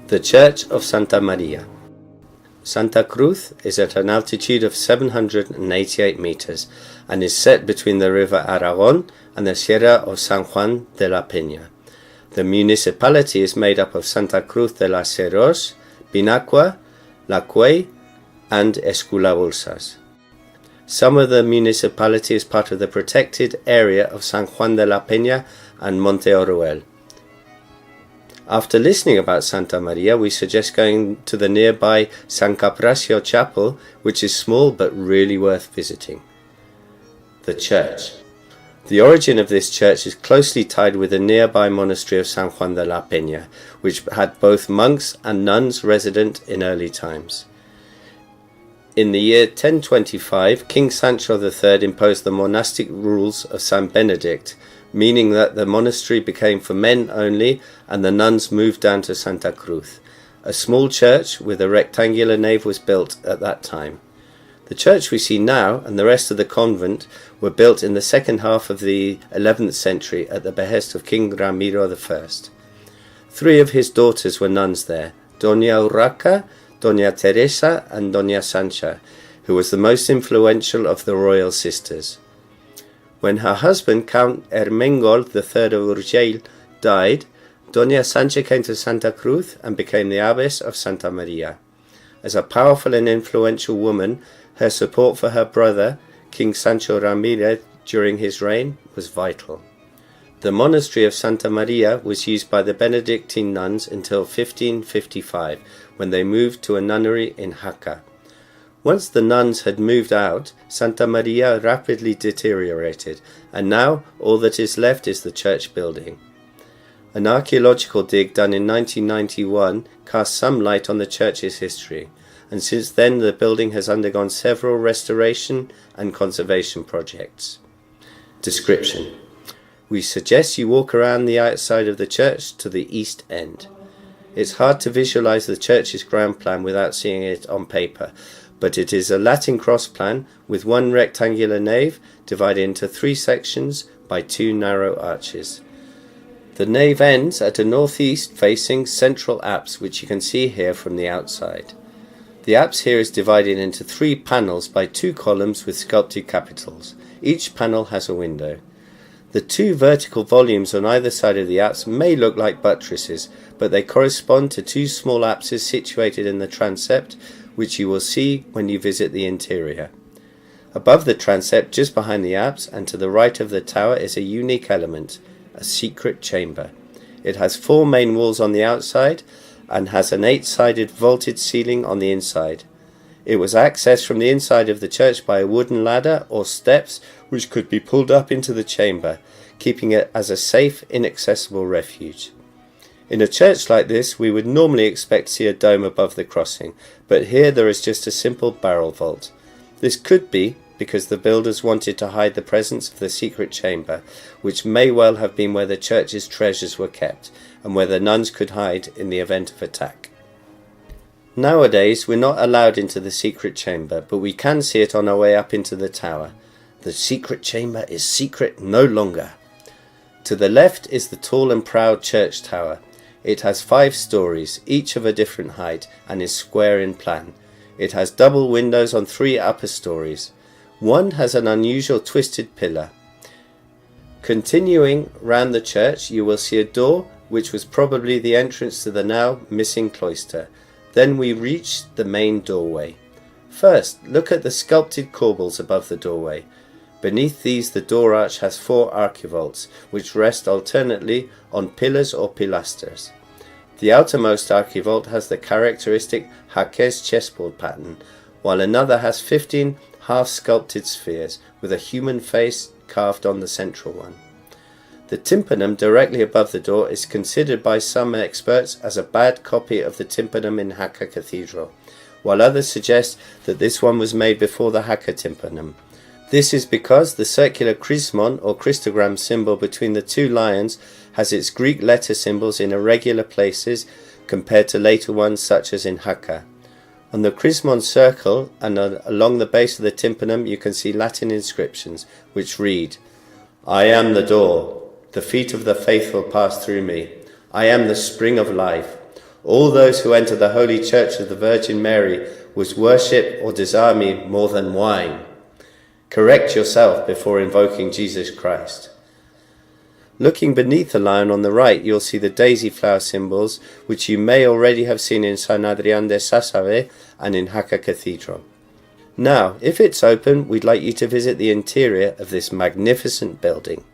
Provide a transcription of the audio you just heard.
The Church of Santa Maria. Santa Cruz is at an altitude of 788 meters and is set between the river Aragon and the Sierra of San Juan de la Peña. The municipality is made up of Santa Cruz de la Serós, Binacqua, La Cuey, and Esculabolsas. Some of the municipality is part of the protected area of San Juan de la Peña and Monte Oruel. After listening about Santa Maria, we suggest going to the nearby San Caprasio Chapel, which is small but really worth visiting. The church. The origin of this church is closely tied with the nearby monastery of San Juan de la Peña, which had both monks and nuns resident in early times. In the year 1025, King Sancho III imposed the monastic rules of Saint Benedict, meaning that the monastery became for men only and the nuns moved down to Santa Cruz. A small church with a rectangular nave was built at that time. The church we see now and the rest of the convent were built in the second half of the 11th century at the behest of King Ramiro I. 3 of his daughters were nuns there, Doña Urraca, Doña Teresa and Doña Sancha, who was the most influential of the royal sisters. When her husband, Count Ermengol III of Urgell, died, Doña Sancha came to Santa Cruz and became the abbess of Santa Maria. As a powerful and influential woman, her support for her brother, King Sancho Ramirez, during his reign was vital. The monastery of Santa Maria was used by the Benedictine nuns until 1555, when they moved to a nunnery in Jaca. Once the nuns had moved out, Santa Maria rapidly deteriorated, and now all that is left is the church building. An archaeological dig done in 1991 cast some light on the church's history, and since then the building has undergone several restoration and conservation projects. Description. We suggest you walk around the outside of the church to the east end. It's hard to visualize the church's ground plan without seeing it on paper, but it is a Latin cross plan with one rectangular nave divided into 3 sections by 2 narrow arches. The nave ends at a northeast facing central apse, which you can see here from the outside. The apse here is divided into 3 panels by 2 columns with sculpted capitals. Each panel has a window. The 2 vertical volumes on either side of the apse may look like buttresses, but they correspond to 2 small apses situated in the transept, which you will see when you visit the interior. Above the transept, just behind the apse and to the right of the tower, is a unique element, a secret chamber. It has 4 main walls on the outside and has an 8-sided vaulted ceiling on the inside. It was accessed from the inside of the church by a wooden ladder or steps which could be pulled up into the chamber, keeping it as a safe, inaccessible refuge. In a church like this, we would normally expect to see a dome above the crossing, but here there is just a simple barrel vault. This could be because the builders wanted to hide the presence of the secret chamber, which may well have been where the church's treasures were kept, and where the nuns could hide in the event of attack. Nowadays, we're not allowed into the secret chamber, but we can see it on our way up into the tower. The secret chamber is secret no longer. To the left is the tall and proud church tower. It has 5 stories, each of a different height, and is square in plan. It has double windows on 3 upper stories. One has an unusual twisted pillar. Continuing round the church, you will see a door which was probably the entrance to the now missing cloister. Then we reach the main doorway. First, look at the sculpted corbels above the doorway. Beneath these, the door arch has 4 archivolts, which rest alternately on pillars or pilasters. The outermost archivolt has the characteristic Jaquez chessboard pattern, while another has 15 half-sculpted spheres, with a human face carved on the central one. The tympanum directly above the door is considered by some experts as a bad copy of the tympanum in Jaca Cathedral, while others suggest that this one was made before the Jaca tympanum. This is because the circular chrismon or Christogram symbol between the 2 lions has its Greek letter symbols in irregular places compared to later ones such as in Jaca. On the chrismon circle and along the base of the tympanum you can see Latin inscriptions which read, "I am the door, the feet of the faithful pass through me. I am the spring of life. All those who enter the Holy Church of the Virgin Mary would worship or desire me more than wine. Correct yourself before invoking Jesus Christ. Looking beneath the lion on the right, you'll see the daisy flower symbols, which you may already have seen in San Adrián de Sassave and in Jaca Cathedral. Now, if it's open, we'd like you to visit the interior of this magnificent building.